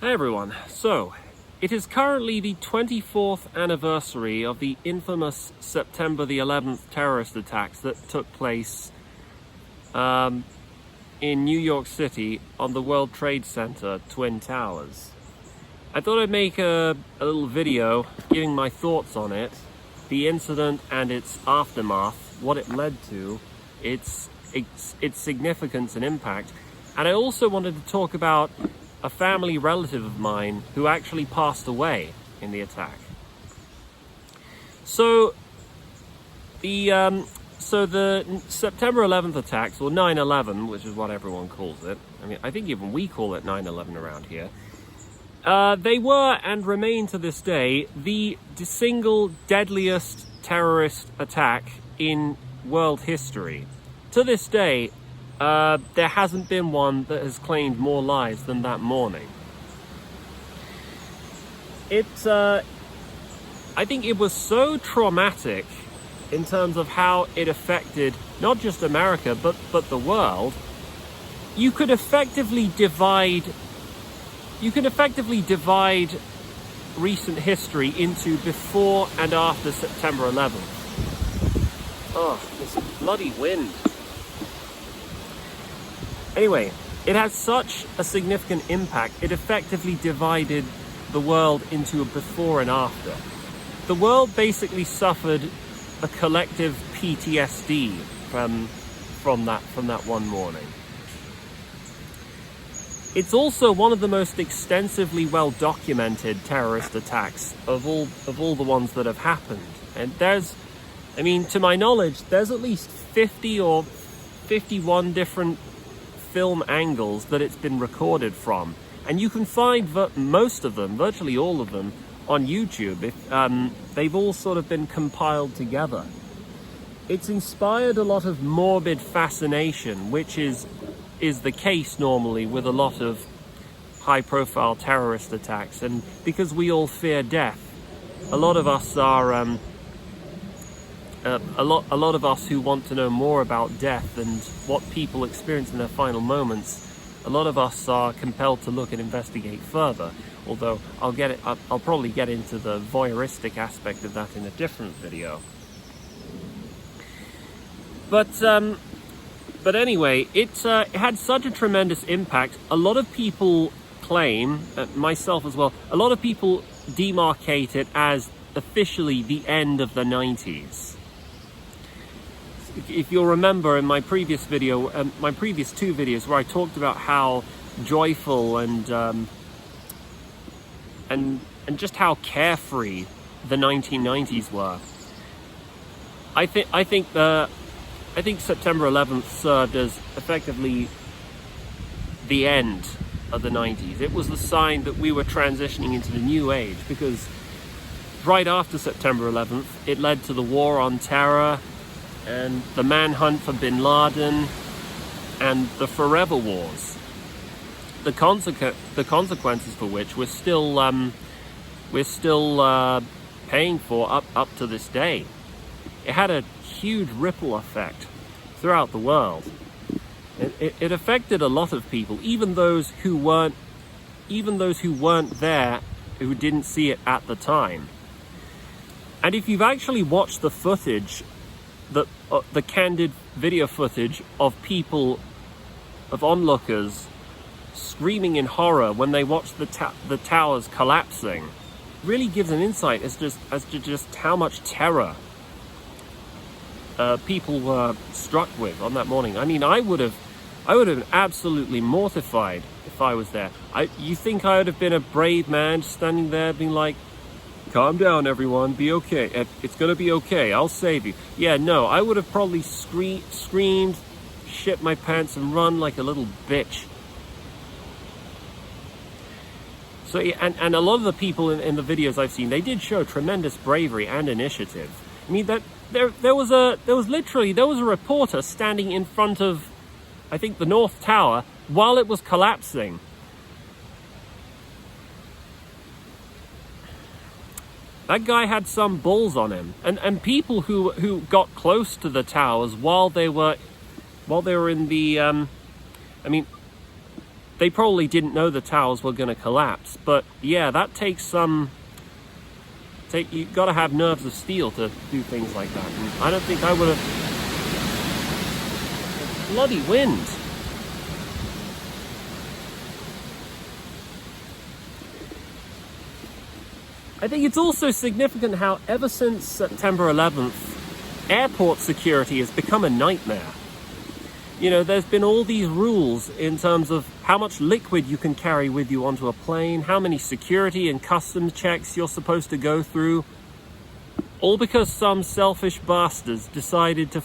Hey everyone, so it is currently the 24th anniversary of the infamous September the 11th terrorist attacks that took place in New York City on the World Trade Center Twin Towers. I thought I'd make a little video giving my thoughts on it, the incident and its aftermath, what it led to, its significance and impact. And I also wanted to talk about a family relative of mine who actually passed away in the attack. So the September 11th attacks, or 9/11, which is what everyone calls it. I mean, I think even we call it 9/11 around here. They were and remain to this day the single deadliest terrorist attack in world history. To this day, there hasn't been one that has claimed more lives than that morning. I think it was so traumatic in terms of how it affected not just America, but the world. You could effectively divide recent history into before and after September 11th. Oh, this bloody wind. Anyway, it had such a significant impact, it effectively divided the world into a before and after. The world basically suffered a collective PTSD from that one morning. It's also one of the most extensively well-documented terrorist attacks of all the ones that have happened. And to my knowledge, there's at least 50 or 51 different film angles that it's been recorded from, and you can find most of them, virtually all of them, on YouTube. They've all sort of been compiled together. It's inspired a lot of morbid fascination, which is the case normally with a lot of high-profile terrorist attacks, and because we all fear death, a lot of us are a lot of us who want to know more about death and what people experience in their final moments, a lot of us are compelled to look and investigate further. Although I'll probably get into the voyeuristic aspect of that in a different video. But anyway, it had such a tremendous impact. A lot of people claim, myself as well, a lot of people demarcate it as officially the end of the 90s. If you'll remember in my previous video, my previous two videos where I talked about how joyful and just how carefree the 1990s were, I think September 11th served as effectively the end of the 90s. It was the sign that we were transitioning into the new age, because right after September 11th, it led to the war on terror and the manhunt for bin Laden and the forever wars, the consequences for which we're still paying for up to this day. It had a huge ripple effect throughout the world. It affected a lot of people, even those who weren't there, who didn't see it at the time. And if you've actually watched the footage, the candid video footage of people, of onlookers screaming in horror when they watched the towers collapsing, really gives an insight as to just how much terror people were struck with on that morning. I mean, I would have been absolutely mortified if I was there. You think I would have been a brave man standing there being like, calm down everyone, be okay, it's gonna be okay, I'll save you? Yeah, no, I would have probably screamed, shit my pants and run like a little bitch. So, and a lot of the people in the videos I've seen, they did show tremendous bravery and initiative. I mean, that there was a reporter standing in front of, I think, the North Tower while it was collapsing. That guy had some balls on him, and people who got close to the towers while they were in the, they probably didn't know the towers were going to collapse. But yeah, that takes some... you got to have nerves of steel to do things like that. And I don't think I would have... Bloody wind. I think it's also significant how ever since September 11th, airport security has become a nightmare. You know, there's been all these rules in terms of how much liquid you can carry with you onto a plane, how many security and customs checks you're supposed to go through, all because some selfish bastards decided to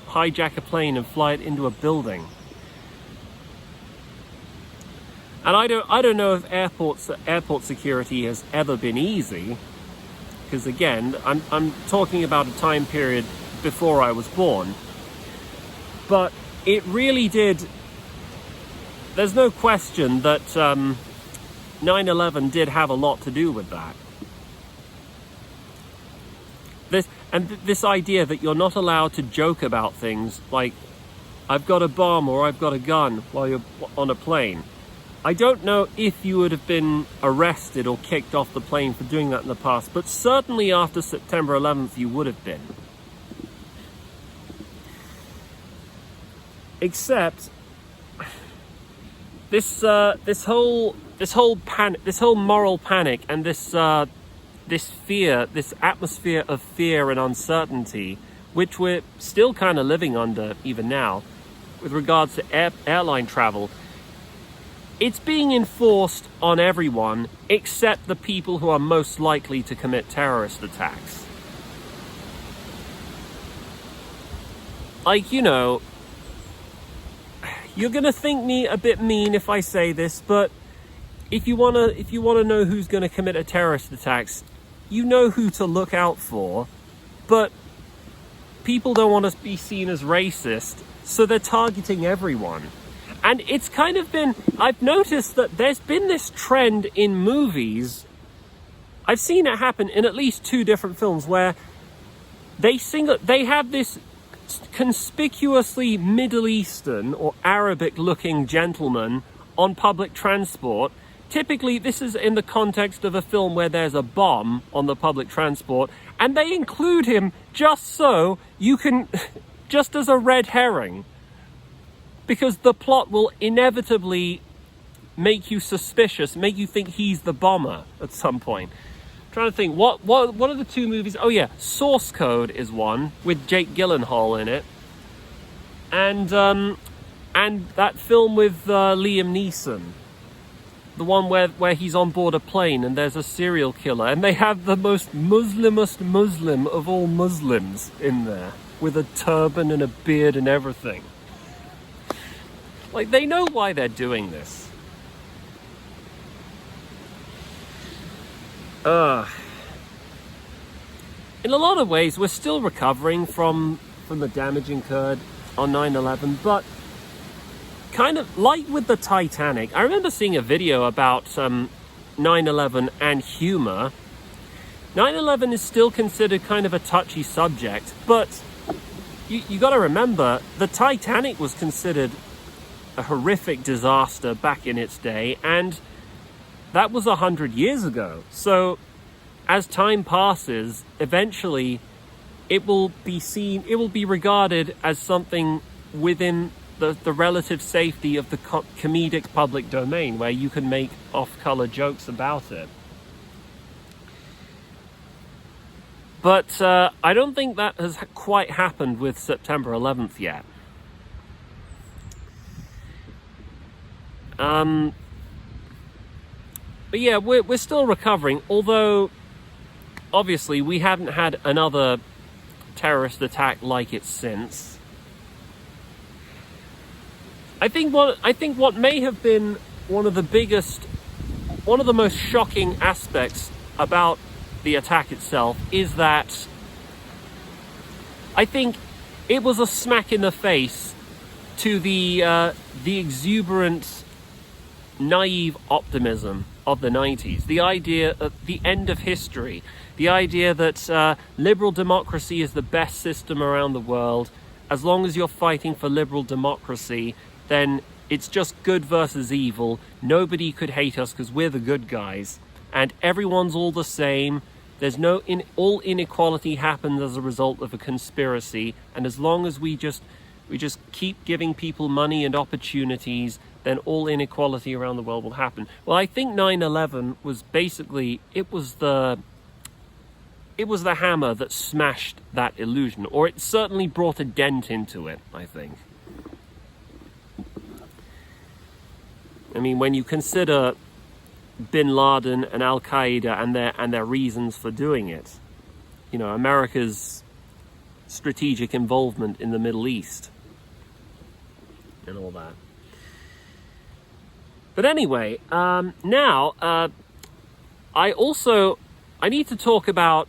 hijack a plane and fly it into a building. And I don't know if airport security has ever been easy, because again, I'm talking about a time period before I was born, but it really did. There's no question that 9/11 did have a lot to do with that. This idea that you're not allowed to joke about things like, I've got a bomb or I've got a gun while you're on a plane. I don't know if you would have been arrested or kicked off the plane for doing that in the past, but certainly after September 11th you would have been. Except this whole moral panic and this fear, this atmosphere of fear and uncertainty, which we're still kind of living under even now, with regards to airline travel, it's being enforced on everyone except the people who are most likely to commit terrorist attacks. Like, you know, you're gonna think me a bit mean if I say this, but if you wanna know who's gonna commit a terrorist attacks, you know who to look out for. But people don't want to be seen as racist, so they're targeting everyone. And it's kind of been, I've noticed that there's been this trend in movies. I've seen it happen in at least 2 different films where they have this conspicuously Middle Eastern or Arabic looking gentleman on public transport. Typically this is in the context of a film where there's a bomb on the public transport, and they include him just so you can, just as a red herring, because the plot will inevitably make you suspicious, make you think he's the bomber at some point. I'm trying to think, what are the 2 movies? Oh yeah, Source Code is one with Jake Gyllenhaal in it, and that film with Liam Neeson, the one where he's on board a plane and there's a serial killer, and they have the most Muslimest Muslim of all Muslims in there with a turban and a beard and everything. Like, they know why they're doing this. In a lot of ways, we're still recovering from the damage incurred on 9/11, but kind of like with the Titanic, I remember seeing a video about 9/11 and humor. 9/11 is still considered kind of a touchy subject, but you got to remember, the Titanic was considered a horrific disaster back in its day, and that was 100 years ago. So as time passes, eventually it will be regarded as something within the relative safety of the comedic public domain, where you can make off-color jokes about it. But I don't think that has quite happened with September 11th yet. But yeah, we're still recovering, although obviously we haven't had another terrorist attack like it since. I think what may have been one of the most shocking aspects about the attack itself is that I think it was a smack in the face to the exuberant, naive optimism of the 90s. The idea of the end of history, the idea that liberal democracy is the best system around the world. As long as you're fighting for liberal democracy, then it's just good versus evil. Nobody could hate us because we're the good guys, and everyone's all the same. There's all inequality happens as a result of a conspiracy, and as long as we just keep giving people money and opportunities, then all inequality around the world will happen. Well, I think 9/11 was basically, it was the hammer that smashed that illusion, or it certainly brought a dent into it, I think. I mean, when you consider Bin Laden and Al-Qaeda and their reasons for doing it, you know, America's strategic involvement in the Middle East and all that. But anyway, now I need to talk about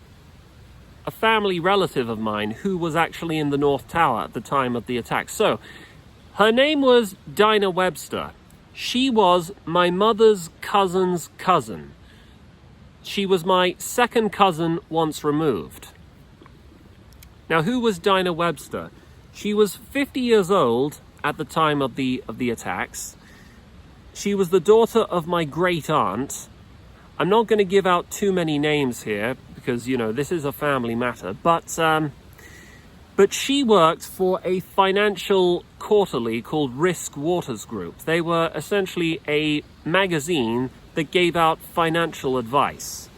a family relative of mine who was actually in the North Tower at the time of the attack. So her name was Dinah Webster. She was my mother's cousin's cousin. She was my second cousin once removed. Now, who was Dinah Webster? She was 50 years old at the time of the attacks. She was the daughter of my great aunt. I'm not going to give out too many names here because, you know, this is a family matter. But she worked for a financial quarterly called Risk Waters Group. They were essentially a magazine that gave out financial advice.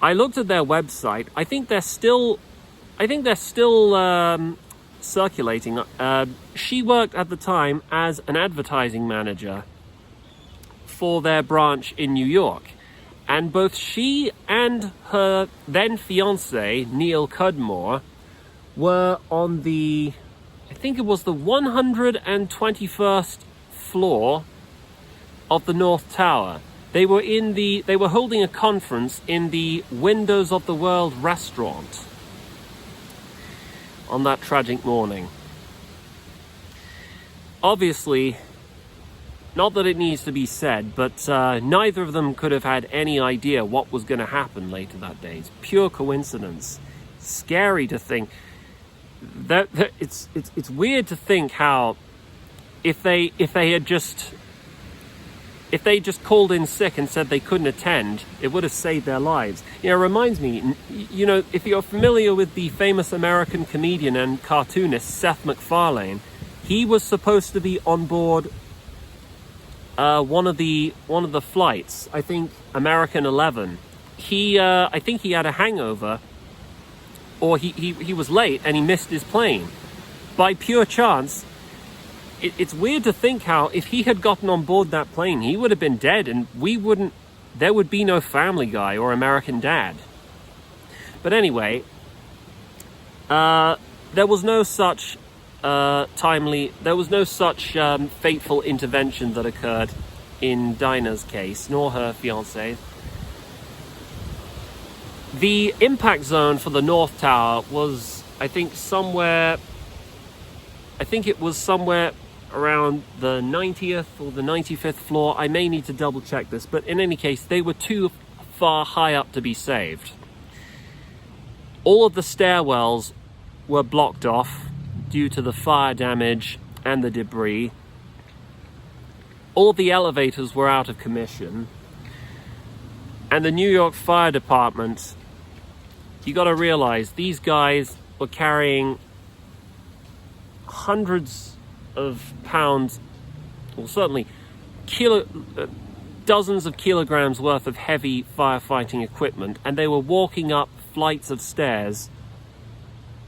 I looked at their website. I think they're still circulating. She worked at the time as an advertising manager for their branch in New York. And both she and her then fiance, Neil Cudmore, were on the, I think it was the 121st floor of the North Tower. They were holding a conference in the Windows of the World restaurant on that tragic morning. Obviously, not that it needs to be said, but neither of them could have had any idea what was going to happen later that day. It's pure coincidence. Scary to think. It's weird to think how if they just called in sick and said they couldn't attend, it would have saved their lives. You know, it reminds me, you know, if you're familiar with the famous American comedian and cartoonist Seth MacFarlane, he was supposed to be on board one of the flights, I think American 11. I think he had a hangover, or he was late and he missed his plane. By pure chance, it's weird to think how if he had gotten on board that plane, he would have been dead and there would be no Family Guy or American Dad. But anyway, there was no such fateful intervention that occurred in Dinah's case, nor her fiancé's. The impact zone for the North Tower was, I think it was somewhere around the 90th or the 95th floor. I may need to double check this, but in any case, they were too far high up to be saved. All of the stairwells were blocked off due to the fire damage and the debris. All of the elevators were out of commission. And the New York Fire Department, you got to realize, these guys were carrying hundreds of pounds, or certainly dozens of kilograms worth of heavy firefighting equipment, and they were walking up flights of stairs.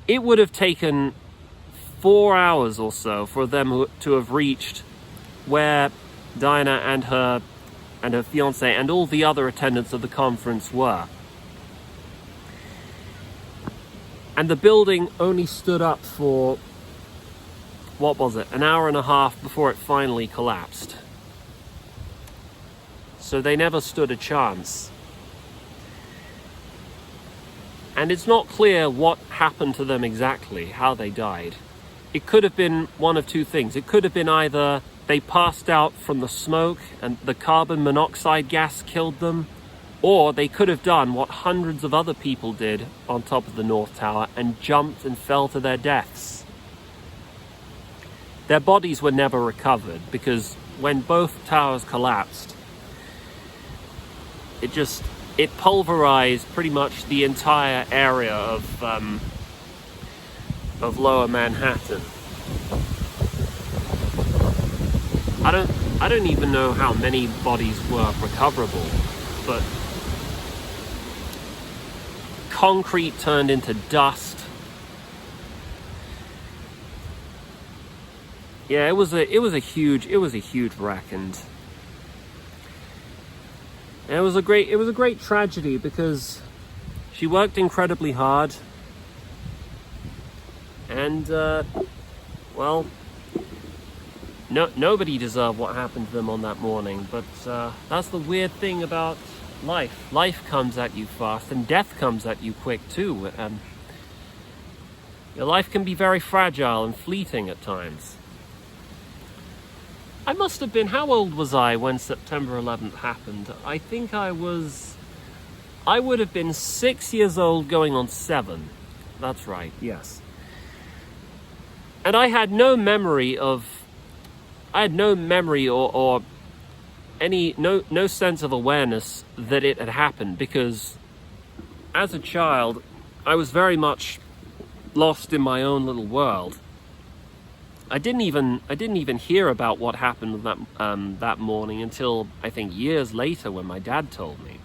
It would have taken 4 hours or so for them to have reached where Dinah and her fiance and all the other attendants of the conference were. And the building only stood up for, what was it, an hour and a half before it finally collapsed. So they never stood a chance. And it's not clear what happened to them exactly, how they died. It could have been one of two things. It could have been either they passed out from the smoke and the carbon monoxide gas killed them, or they could have done what hundreds of other people did on top of the North Tower and jumped and fell to their deaths. their bodies were never recovered, because when both towers collapsed, it pulverized pretty much the entire area of Lower Manhattan. I don't even know how many bodies were recoverable, but concrete turned into dust. Yeah, it was a huge wreck, and it was a great tragedy, because she worked incredibly hard, and well, nobody deserved what happened to them on that morning. But that's the weird thing about life. Life comes at you fast, and death comes at you quick too. Your life can be very fragile and fleeting at times. I must have been, how old was I when September 11th happened? I think I would have been 6 years old going on 7. That's right, yes. And I had no memory or any, no sense of awareness that it had happened, because as a child, I was very much lost in my own little world. I didn't even hear about what happened that morning until, I think, years later, when my dad told me.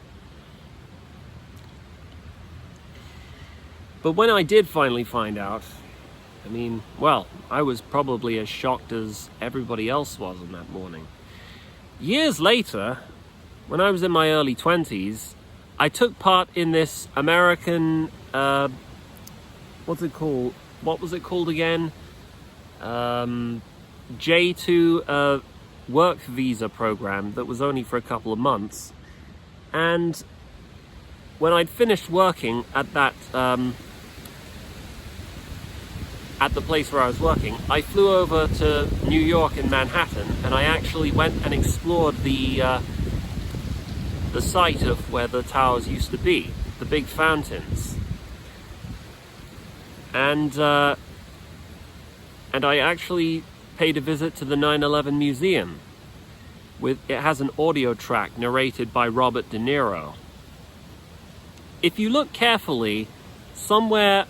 But when I did finally find out, I mean, well, I was probably as shocked as everybody else was on that morning. Years later, when I was in my early 20s, I took part in this American, what's it called? What was it called again? J2 work visa program that was only for a couple of months. And when I'd finished working at that at the place where I was working, I flew over to New York in Manhattan, and I actually went and explored the site of where the towers used to be, the big fountains. And I actually paid a visit to the 9/11 Museum. It has an audio track narrated by Robert De Niro. If you look carefully, somewhere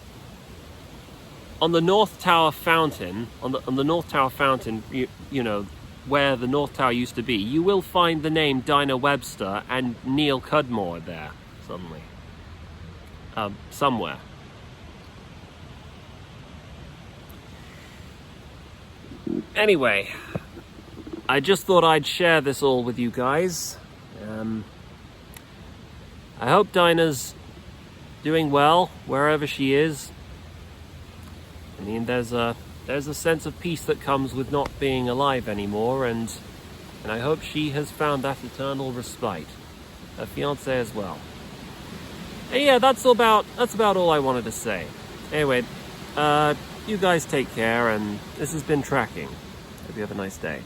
on the North Tower fountain, on the North Tower fountain, you know, where the North Tower used to be, you will find the name Dinah Webster and Neil Cudmore there suddenly, somewhere. Anyway, I just thought I'd share this all with you guys. I hope Dinah's doing well wherever she is. I mean, there's a sense of peace that comes with not being alive anymore, and I hope she has found that eternal respite. Her fiance as well. And yeah, that's about all I wanted to say. Anyway, you guys take care, and this has been Tracking. Hope you have a nice day.